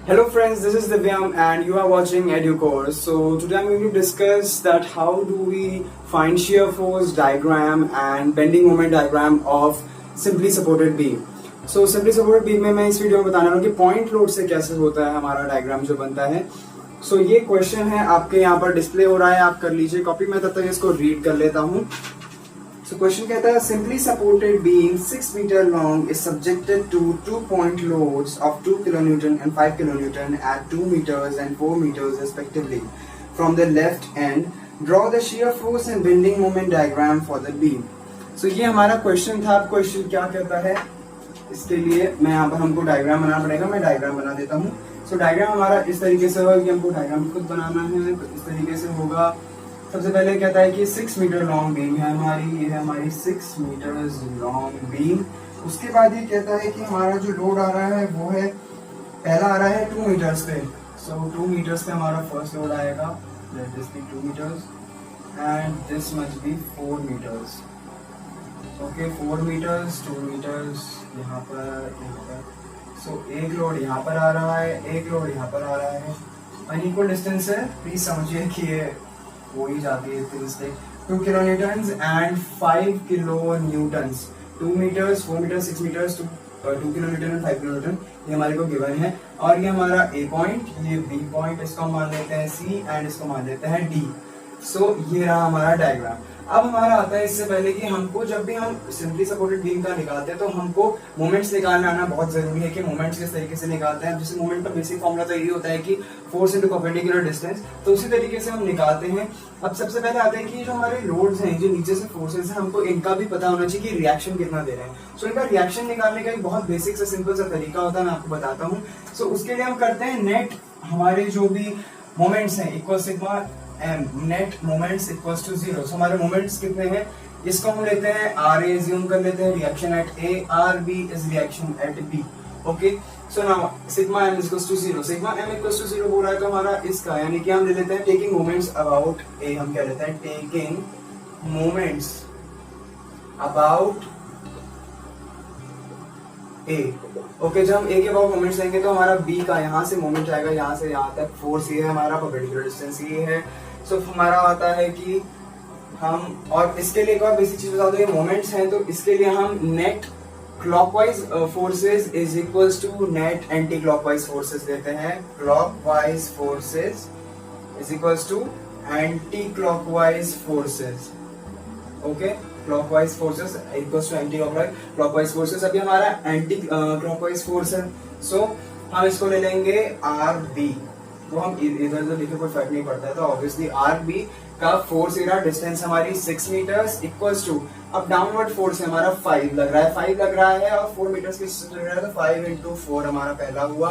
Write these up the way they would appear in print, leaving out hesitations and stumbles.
Hello friends, this is Divyam and you are watching EduCourse. So today I'm going to discuss that how do we find shear force diagram and bending moment diagram of simply supported beam. So simply supported beam में मैं इस video में बताने वाला हूँ कि point load से कैसे होता है हमारा डायग्राम जो बनता है. So ये क्वेश्चन है आपके यहाँ पर डिस्प्ले हो रहा है, आप कर लीजिए कॉपी. मैं तब तक इसको रीड कर लेता हूँ. So question कहता है simply supported beam 6 meter long is subjected to 2-point loads of 2 kilonewton and 5 kilonewton at 2 meters and 4 meters respectively. From the left end, draw the shear force and bending moment diagram for the beam. So ये हमारा question था. अब question क्या कहता है, इसके लिए मैं यहाँ पर हमको डायग्राम बनाना पड़ेगा. मैं डायग्राम बना देता हूँ. So डायग्राम हमारा इस तरीके से होगा कि हमको डायग्राम खुद बनाना है. इस तरीके से होगा. सबसे पहले कहता है कि 6 मीटर लॉन्ग बीम है हमारी, ये है हमारी 6 मीटर्स लॉन्ग बीम. उसके बाद ये कहता है कि हमारा जो लोड आ रहा है वो है, पहला आ रहा है 2 मीटर्स पे. सो 2 मीटर्स पे हमारा फर्स्ट लोड आएगा. Let this be 2 meters and this must be 4 meters. Okay 4 meters, 2 meters यहाँ पर. सो एक लोड यहाँ पर आ रहा है, एक लोड यहाँ पर आ रहा है. अनइक्वल डिस्टेंस है, प्लीज समझिए कि ये हो ही जाती है इतनी mistake. 2 kilo newtons and 5 kilo newtons. 2 meters, 4 meters, 6 meters, 2 kilo newton and 5 kilo newton ये हमारे को गिवन है. और ये हमारा ए पॉइंट, ये बी पॉइंट, इसको हम मान लेते हैं सी एंड इसको मान लेते हैं डी. सो ये रहा हमारा डायग्राम. अब हमारा आता है इससे पहले कि हमको जब भी हम सिंपली सपोर्टेड बीम का निकालते हैं तो हमको मोमेंट्स निकालना आना बहुत जरूरी है कि मोमेंट्स किस तरीके से निकालते हैं. जैसे मोमेंट का बेसिक फॉर्मूला तो यही होता है कि फोर्स इनटू परपेंडिकुलर डिस्टेंस. तो उसी तरीके से हम निकालते हैं. अब सबसे पहले आते हैं कि जो हमारे लोड्स हैं, जो नीचे से फोर्सेस हैं, हमको इनका भी पता होना चाहिए कि रिएक्शन कितना दे रहे हैं. सो इनका रिएक्शन निकालने का एक बहुत बेसिक सा सिंपल सा तरीका होता है, मैं आपको बताता हूँ. सो उसके लिए हम करते हैं नेट हमारे जो भी मोमेंट्स हैं equal sigma M, net moments equals to 0. So हमारे मोमेंट्स कितने हैं, इसको हम लेते हैं आर ए, ज्यूम कर लेते हैं reaction at A, R B is reaction at B. Okay so now sigma M equals to 0. Sigma M equals to 0 हो रहा है तो हमारा इसका यानी कि हम ले लेते हैं टेकिंग मोमेंट्स अबाउट ए. हम क्या लेते हैं taking moments about A. Okay जब हम ए के अबाउट मोमेंट्स लेंगे तो हमारा बी का यहाँ से मोमेंट आएगा, यहाँ से यहाँ तक फोर्स ये है हमारा, परपेंडिकुलर डिस्टेंस ये है. सो हमारा आता है कि हम, और इसके लिए एक और बेसिक चीज बता दो, ये मोमेंट्स हैं तो इसके लिए हम net clockwise forces is equals to net anti clockwise forces लेते हैं. Clockwise forces is equals to anti clockwise forces. Okay clockwise forces equals to anti clockwise forces. अभी हमारा एंटी क्लॉकवाइज फोर्स है. सो हम इसको ले लेंगे आर बी. वो हम इधर उधर लिखे कोई फर्क नहीं पड़ता है. तो ऑब्वियसली आर बी का फोर्स एरिया डिस्टेंस हमारी 6 मीटर्स इक्वल्स टू, अब डाउनवर्ड फोर्स हमारा 5 लग रहा है, 5 लग रहा है और 4 मीटर्स की डिस्टेंस लग रहा है. तो 5 इंटू 4 हमारा पहला हुआ,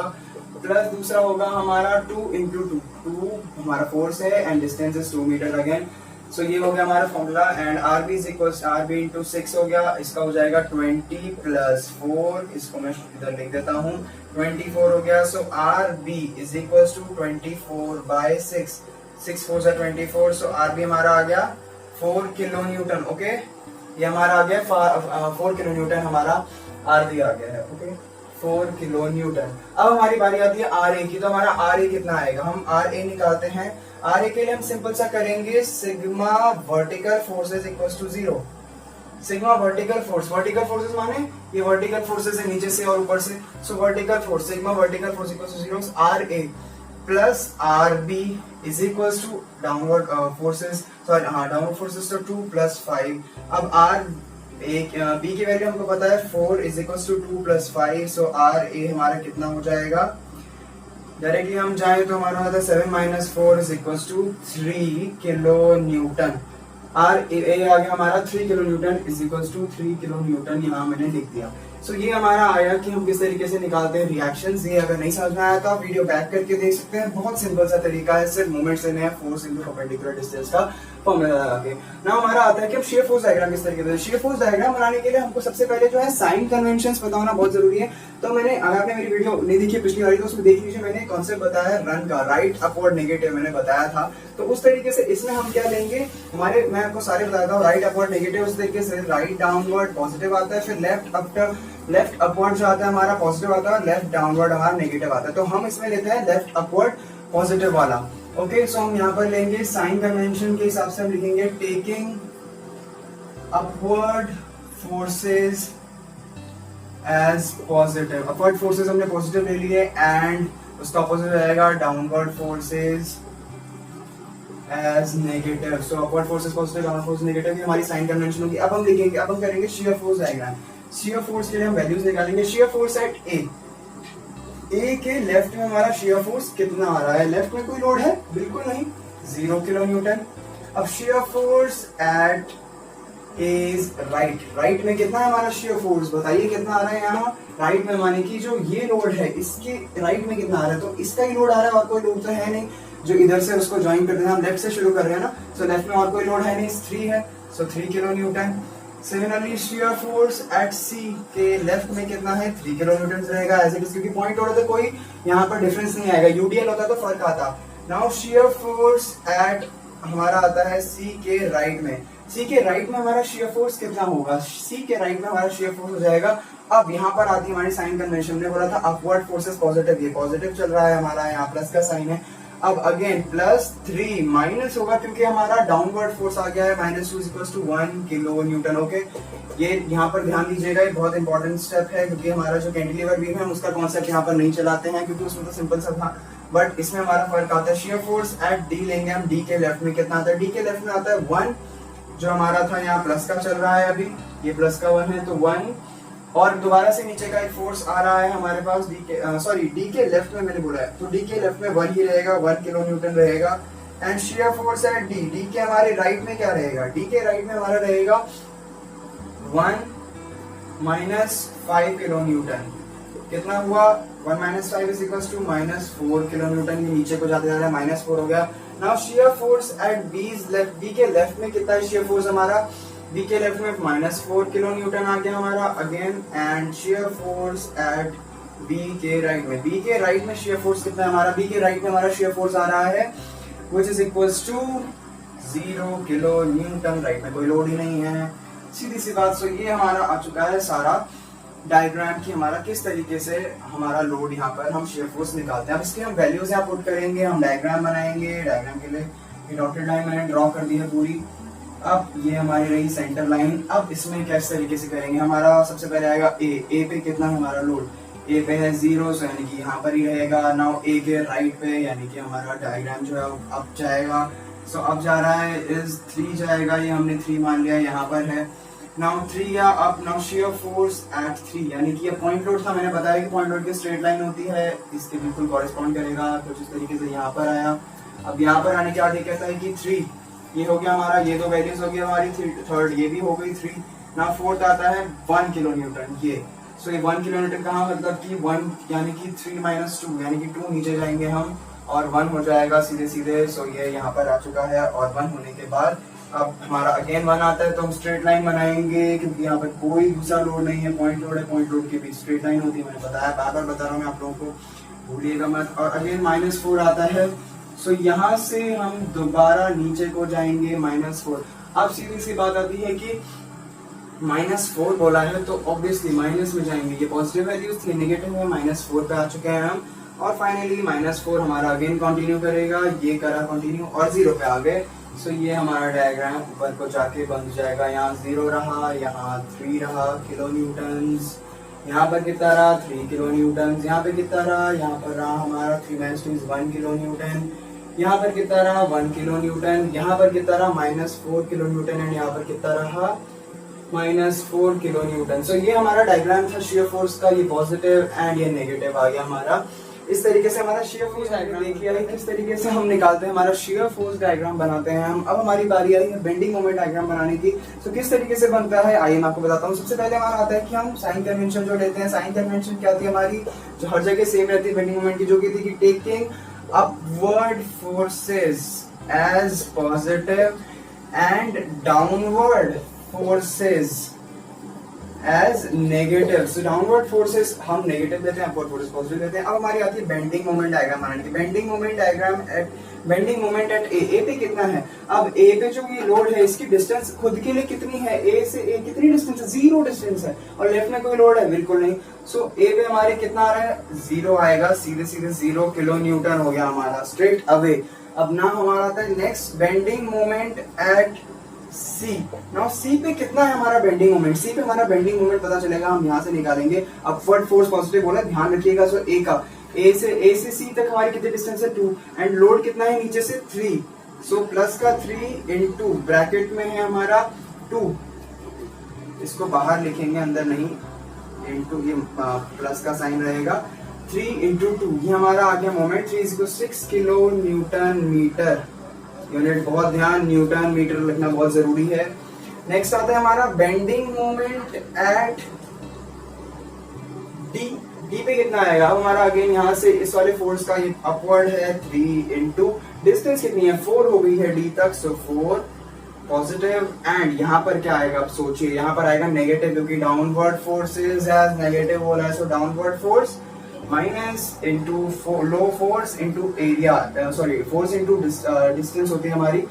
प्लस दूसरा होगा हमारा 2 इंटू 2 हमारा फोर्स है and distance is 2 metre again. So ये हो गया हमारा formula. And R B is equals R B into 6 हो गया, इसका हो जाएगा 20 प्लस 4, इसको मैं इधर लिख देता हूँ 24 हो गया. So R B is equals to 24 by 6, 6 4 जा 24. सो आर बी हमारा आ गया 4 किलो न्यूटन. ओके ये हमारा आ गया 4 किलो न्यूटन हमारा आर बी आ गया है. Okay 4 kilo Newton. अब हमारी बारी आती है आर ए की. तो हमारा आर ए कितना आएगा, हम आर ए निकालते हैं. आर ए के लिए हम सिंपल सा करेंगे sigma vertical forces equals to 0. Sigma vertical force, vertical forces माने ये वर्टिकल फोर्सेस है नीचे से और ऊपर से. So vertical force, sigma vertical force equals to 0. R A plus R B is equals to downward forces, sorry हाँ downward forces तो 2 प्लस 5. अब आर बी की वैल्यू हमको पता है 4 is equals to 2 plus 5. So R A हमारा कितना हो जाएगा, डायरेक्टली हम जाए तो हमारा होता है 7 minus 4 is equals to 3 kilo newton. R A आ गया हमारा 3 kilo newton is equals to 3 kilo newton, यहाँ मैंने लिख दिया. सो ये हमारा आया कि हम किस तरीके से निकालते हैं रिएक्शंस. ये अगर नहीं समझ में आया तो आप वीडियो बैक करके देख सकते हैं. बहुत सिंपल सा तरीका है, सिर्फ मोमेंट्स लेने हैं, फोर्स इनटू परपेंडिकुलर डिस्टेंस का फॉर्मूला लगा के. नाउ हमारा आता है कि अब शेयर फोर्स डायग्राम किस तरीके से. शेयर फोर्स डायग्राम बनाने के लिए हमको सबसे पहले जो है साइन कन्वेंशंस पता होना बहुत जरूरी है. तो मैंने, अगर आपने मेरी वीडियो नहीं देखी पिछली वाली तो उसमें देख लीजिए, मैंने कॉन्सेप्ट बताया रन का, राइट अपवर्ड नेगेटिव मैंने बताया था. तो उस तरीके से इसमें हम क्या लेंगे, हमारे मैं आपको सारे बताता हूँ. राइट अपवर्ड नेगेटिव, उस तरीके से राइट डाउनवर्ड पॉजिटिव आता है, फिर लेफ्ट अप लेफ्ट अपवर्ड जो आता है हमारा पॉजिटिव आता है, लेफ्ट डाउनवर्ड हमारा नेगेटिव आता है। तो हम इसमें लेते हैं लेफ्ट अपवर्ड पॉजिटिव वाला। ओके, सो हम यहाँ पर लेंगे साइन कन्वेंशन के हिसाब से हम लिखेंगे taking upward forces as positive. Upward forces हमने पॉजिटिव ले लिए एंड उसका ऑपोजिट रहेगा downward forces as negative. So upward forces positive, downward force negative, ये हमारी साइन कन्वेंशन होगी। अब हम लिखेंगे, अब हम करेंगे shear force diagram. Shear force के लिए हम वैल्यूज निकालेंगे। शियर फोर्स एट ए के लेफ्ट में हमारा शियर फोर्स कितना आ रहा है? लेफ्ट में कोई लोड है? बिल्कुल नहीं, 0 किलो न्यूटन। अब shear force eight is right, right में कितना है हमारा शियर फोर्स? बताइए कितना आ रहा है यहाँ राइट में, माने कि जो ये लोड है इसके राइट में कितना आ रहा है? तो इसका ही लोड आ रहा है, और कोई लोड तो है नहीं जो इधर से उसको ज्वाइन करते हैं। हम लेफ्ट से शुरू कर रहे हैं ना, सो लेफ्ट में और कोई लोड है नहीं, 3 है, so 3 kilo newton. Similarly shear force at C के लेफ्ट में कितना है? 3 किलो न्यूटन रहेगा एज इट इज, क्योंकि पॉइंट लोड है तो कोई यहाँ पर डिफरेंस नहीं आएगा। यूडीएल होता तो फर्क आता। नाउ शियर फोर्स एट हमारा आता है सी के राइट में। सी के राइट में हमारा शियर फोर्स कितना होगा? सी के राइट में हमारा शियर फोर्स हो जाएगा। अब यहाँ पर आती है हमारी साइन कन्वेंशन। ने बोला था अपवर्ड फोर्सेस पॉजिटिव, ये पॉजिटिव चल रहा है हमारा, यहाँ प्लस का साइन है। अब अगेन +3 माइनस होगा क्योंकि हमारा डाउनवर्ड फोर्स आ गया है, -2 = 1 किलो न्यूटन। ओके, ये यहाँ पर ध्यान दीजिएगा, ये बहुत इंपॉर्टेंट स्टेप है, क्योंकि हमारा जो कैंटिलीवर बीम है उसका कॉन्सेप्ट यहाँ पर नहीं चलाते हैं, क्योंकि उसमें तो सिंपल सा था, बट इसमें हमारा फर्क आता है। शियर फोर्स एट डी लेंगे हम। डी के लेफ्ट में कितना आता है? डी के लेफ्ट में आता है 1, जो हमारा था यहाँ प्लस का चल रहा है, अभी ये प्लस का 1 है, तो 1, और दोबारा से नीचे का एक फोर्स आ रहा है हमारे पास डी के, सॉरी डी के लेफ्ट में मैंने बोला है, तो डी के लेफ्ट में 1 ही रहेगा, 1 किलो न्यूटन रहेगा। And shear force eight D, D के हमारे राइट में क्या रहेगा? डी के राइट में हमारा रहेगा 1 - 5 किलो न्यूटन। कितना हुआ? 1 - 5 = -4 किलो न्यूटन। ये नीचे को जाते जा रहा है, -4 हो गया। Now shear force at B left, B के लेफ्ट में कितना है शियर फोर्स हमारा? बी के लेफ्ट में -4 किलो न्यूटन आ गया हमारा again. And shear force at B के राइट में, बी के राइट में शियर फोर्स कितना है हमारा? बी के राइट में हमारा शियर फोर्स आ रहा है which is equals to 0 kilo Newton. Right में कोई लोड ही नहीं है, सीधी सी बात। सो ये हमारा आ चुका है सारा डायग्राम की हमारा किस तरीके से हमारा लोड यहाँ पर हम शियर फोर्स निकालते हैं। अब इसके हम वैल्यूज यहाँ पुट करेंगे, हम डायग्राम बनाएंगे। डायग्राम के लिए ये डॉटेड लाइन मैंने ड्रॉ कर दी है पूरी। अब ये हमारी रही सेंटर लाइन। अब इसमें किस तरीके से करेंगे? हमारा सबसे पहले आएगा ए पे कितना है हमारा लोड? ए पे है 0, सो यानी कि यहाँ पर ही रहेगा। नाउ ए के राइट पे यानी कि हमारा डायग्राम जो है अब जाएगा। सो अब जा रहा है इज 3 जाएगा, ये हमने 3 मान लिया, यहाँ पर है। नाउ 3 या अब नाउ शियर फोर्स एट 3 यानी कि ये पॉइंट लोड था, मैंने बताया कि पॉइंट लोड की स्ट्रेट लाइन होती है, इसके बिल्कुल कॉरेस्पॉन्ड करेगा। कुछ इस तरीके से यहाँ पर आया। अब यहाँ पर आने के बाद ये कहता है कि 3, ये हो गया हमारा, ये 2 वैल्यूज हो गई हमारी, थर्ड ये भी हो गई 3। नाउ फोर्थ आता है 1 किलो न्यूटन, ये। सो ये 1 किलो न्यूटन कहाँ, मतलब कि 1 यानी कि 3 - 2 यानी कि 2 नीचे जाएंगे हम और 1 हो जाएगा सीधे सीधे। सो ये यहाँ पर आ चुका है, और 1 होने के बाद अब हमारा अगेन 1 आता है, तो हम स्ट्रेट लाइन बनाएंगे, क्योंकि यहाँ पर कोई दूसरा लोड नहीं है, पॉइंट लोड है। पॉइंट लोड के बीच स्ट्रेट लाइन होती है, मैंने बताया, बार बार बता रहा हूँ मैं आप लोगों को, भूलिएगा मत। और अगेन -4 आता है। सो यहाँ से हम दोबारा नीचे को जाएंगे -4। अब सीधी सी बात आती है कि -4 बोला है तो ऑब्वियसली माइनस में जाएंगे, ये पॉजिटिव वैल्यूज थी, नेगेटिव है, -4 पे आ चुके हैं हम। और फाइनली -4 हमारा अगेन कंटिन्यू करेगा, ये करा कंटिन्यू और 0 पे आ गए। सो ये हमारा डायग्राम ऊपर को जाके बन जाएगा, यहाँ 0 रहा, यहाँ 3 रहा किलो न्यूटन्स, यहाँ पर कितना रहा 3 किलो न्यूटन, यहाँ पे कितना रहा, यहाँ पर रहा हमारा 3 - 2 = 1 किलो न्यूटन, यहाँ पर कितना रहा 1 किलो न्यूटन, यहाँ पर कितना रहा -4 किलो न्यूटन, एंड यहाँ पर कितना रहा -4 किलो न्यूटन। सो ये हमारा डायग्राम था शियर फोर्स का, ये पॉजिटिव एंड ये नेगेटिव आ गया हमारा। इस तरीके से हमारा शियर फोर्स डायग्राम देखिए किस तरीके से हम निकालते हैं, हमारा शियर फोर्स डायग्राम बनाते हैं हम। अब हमारी बारी आई है बेंडिंग मोमेंट डायग्राम बनाने की। तो किस तरीके से बनता है आइए मैं आपको बताता हूँ। सबसे पहले हमारा आता है कि हम साइन कन्वेंशन जो लेते हैं। साइन कन्वेंशन क्या होती है हमारी, जो हर जगह सेम रहती है बेंडिंग मोमेंट की, जो की थी कि taking upward forces as positive and downward forces as negative. So downward forces हम नेगेटिव देते हैं, अपवर्ड फोर्सेस पॉजिटिव देते हैं। अब हमारी आती है बेंडिंग मोमेंट डायग्राम बनाने की। Bending moment diagram at bending moment at A पे कितना है? अब ए पे जो ये लोड है इसकी डिस्टेंस खुद के लिए कितनी है? ए से ए कितनी डिस्टेंस है? 0 डिस्टेंस है। और लेफ्ट में कोई लोड है? बिल्कुल नहीं। सो ए पे हमारे कितना आ रहा है? 0 आएगा, सीधे सीधे 0 किलो न्यूटन हो गया हमारा स्ट्रेट अवे। अब ना हमारा आता है next bending moment at C. Now C पे कितना है हमारा बेंडिंग मोमेंट? सी पे हमारा बेंडिंग मोमेंट पता चलेगा, हम यहाँ से निकालेंगे। अपवर्ड फोर्स पॉजिटिव बोला, ध्यान रखिएगा। सो ए का ए से सी तक हमारी कितनी डिस्टेंस है? 2। एंड लोड कितना है नीचे से? 3। सो प्लस का 3 इंटू ब्रैकेट में है हमारा 2। इसको बाहर लिखेंगे, अंदर नहीं, इंटू ये प्लस का साइन रहेगा। 3 इंटू 2 ये हमारा आ गया moment. 3 is 6 kilo newton metre. Unit बहुत ध्यान, न्यूटन मीटर लिखना बहुत जरूरी है। नेक्स्ट आता है हमारा bending moment eight D. D पे कितना आएगा? अब हमारा अगेन यहाँ से इस वाले फोर्स का ये अपवर्ड है 3 इंटू डिस्टेंस कितनी है? 4 हो गई है डी तक। सो 4 पॉजिटिव। एंड यहाँ पर क्या आएगा? अब सोचिए, यहाँ पर आएगा नेगेटिव, क्योंकि डाउनवर्ड फोर्सेज एज नेगेटिव बोला है। So downward force minus into लो force into area, sorry force into distance होती है हमारी।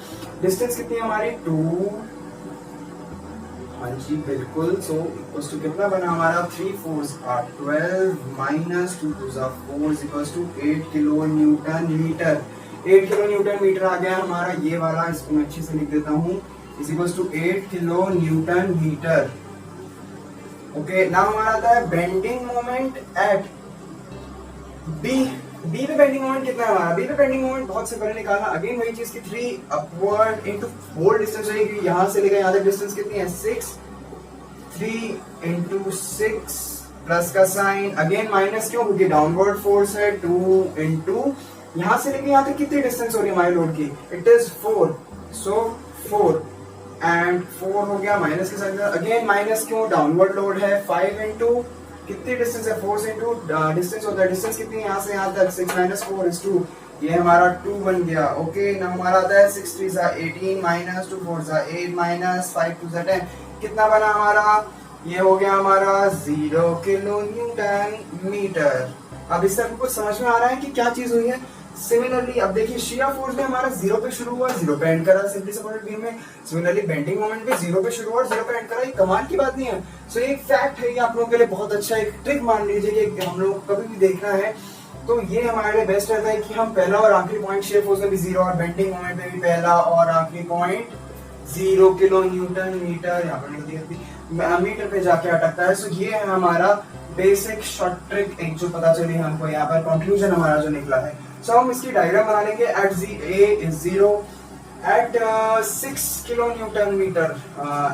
डिस्टेंस कितनी है हमारी? 2। हाँ जी बिल्कुल। सो इक्वल्स टू कितना बना हमारा? 3 4 are 12 minus 2 2 are 4 equals to 8 kilo newton metre. 8 kilo newton metre आ गया हमारा ये वाला। इसको मैं अच्छे से लिख देता हूँ। Is equals to 8 kilo newton metre. Okay, now हमारा आता है bending moment at B. B पे बेंडिंग मोमेंट कितना है हमारा? बी पे बेंडिंग मोमेंट बहुत सिंपल निकालना। अगेन वही चीज की 3 अपवर्ड इंटू 4 डिस्टेंस रहेगी। यहां से लेकर यहां तक डिस्टेंस कितनी है? 6। 3 इंटू 6 प्लस का साइन, अगेन माइनस क्यों? क्योंकि डाउनवर्ड फोर्स है। 2 इंटू यहां से लेकर यहां तक कितनी डिस्टेंस हो रही है हमारे लोड की? It is 4। सो 4 एंड 4 हो गया माइनस के साथ। अगेन माइनस क्यों? डाउनवर्ड लोड है। 5 इंटू कितनी डिस्टेंस है? 4 से इंटू डिस्टेंस होता है। डिस्टेंस कितनी है यहाँ से यहाँ तक? 6 माइनस 4 is 2। ये हमारा 2 बन गया। ओके, ना हमारा आता है 6 3 18 माइनस 2 4 8 माइनस 5 2 10। कितना बना हमारा? ये हो गया हमारा 0 किलो न्यूटन मीटर। अब इससे आपको कुछ समझ में आ रहा है कि क्या चीज हुई है? सिमिलरली अब देखिए, शियर फोर्स में हमारा 0 पे शुरू हुआ, 0 पे एंड करा सिंपली सपोर्टेड बीम में। सिमिलरली बेंडिंग मोमेंट भी 0 पे शुरू हुआ और 0 पे एंड करा। ये कमाल की बात नहीं है। सो ये एक फैक्ट है, ये आप लोगों के लिए बहुत अच्छा एक ट्रिक मान लीजिए कि हम लोग कभी भी देखना है तो ये हमारे लिए बेस्ट रहता है कि हम पहला और आखिरी पॉइंट शियर फोर्स में भी 0 और बेंडिंग मोमेंट में भी पहला और आखिरी पॉइंट 0 किलो न्यूटन मीटर यहाँ पर मीटर पे जाके अटकता है। सो ये है हमारा बेसिक शॉर्ट ट्रिक, एक जो पता चली हमको यहाँ पर कंक्लूजन हमारा जो निकला है। सो हम इसकी डायग्राम बना लेंगे। At A is 0 at 6 kilo newton metre.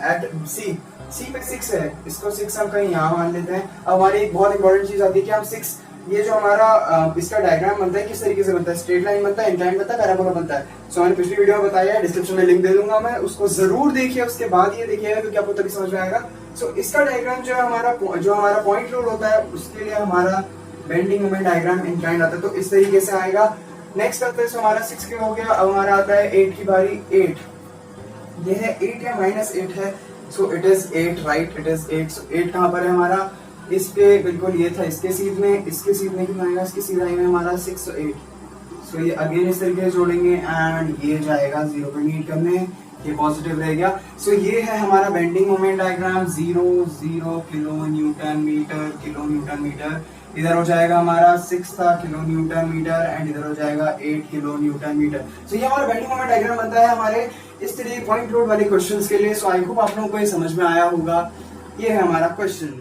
At C पे 6 है, इसको 6 हम कहीं यहाँ मान लेते हैं। अब हमारी एक बहुत इंपॉर्टेंट चीज आती है कि हम 6, ये जो हमारा इसका डायग्राम बनता है किस तरीके से बनता है? स्ट्रेट लाइन बनता है, इंक्लाइन बनता है, पैराबोला बनता है। सो मैंने पिछली वीडियो में बताया है, डिस्क्रिप्शन में लिंक दे दूंगा मैं, उसको जरूर देखिए। उसके बाद ये देखिएगा क्योंकि आपको तभी समझ में आएगा। सो इसका डायग्राम जो है हमारा पॉइंट लोड होता है उसके लिए हमारा बेंडिंग मोमेंट डायग्राम इंक्लाइन आता है, तो इस तरीके से आएगा। नेक्स्ट आता है हमारा 6 के हो गया। अब हमारा आता है 8 की बारी। 8 ये है 8 या माइनस 8 है। So it is 8 right, it is 8। सो 8 कहाँ पर है हमारा? इस पे बिल्कुल ये था, इसके सीध में कितना आएगा? इसके सीधा में हमारा 6 और 8। सो ये अगेन इस तरीके से जोड़ेंगे एंड ये जाएगा 0 पे मीट करने, ये पॉजिटिव रह गया। सो ये है हमारा bending moment diagram. 0 0 kilo newton metre. इधर हो जाएगा हमारा 6 था किलो न्यूटन मीटर एंड इधर हो जाएगा 8 किलो न्यूटन मीटर। सो ये हमारा बेंडिंग मोमेंट डायग्राम बनता है हमारे इस तरह पॉइंट लोड वाले क्वेश्चंस के लिए। सो आई होप आप लोगों को ये समझ में आया होगा। ये है हमारा question.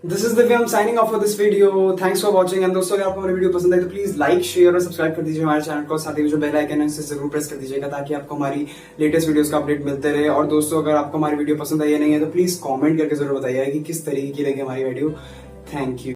This is Divyam signing off for this video. Thanks for watching. And दोस्तों अगर आपको हमारी वीडियो पसंद आए तो प्लीज लाइक शेयर और सब्सक्राइब कर दीजिए हमारे चैनल को। साथ ही जो बेल आइकन है उसे जरूर प्रेस कर दीजिएगा ताकि आपको हमारी लेटेस्ट वीडियोस का अपडेट मिलते रहे। और दोस्तों अगर आपको हमारी वीडियो पसंद आई या नहीं है तो प्लीज कमेंट करके जरूर बताइए कि किस तरीके की लगी हमारी वीडियो। Thank you.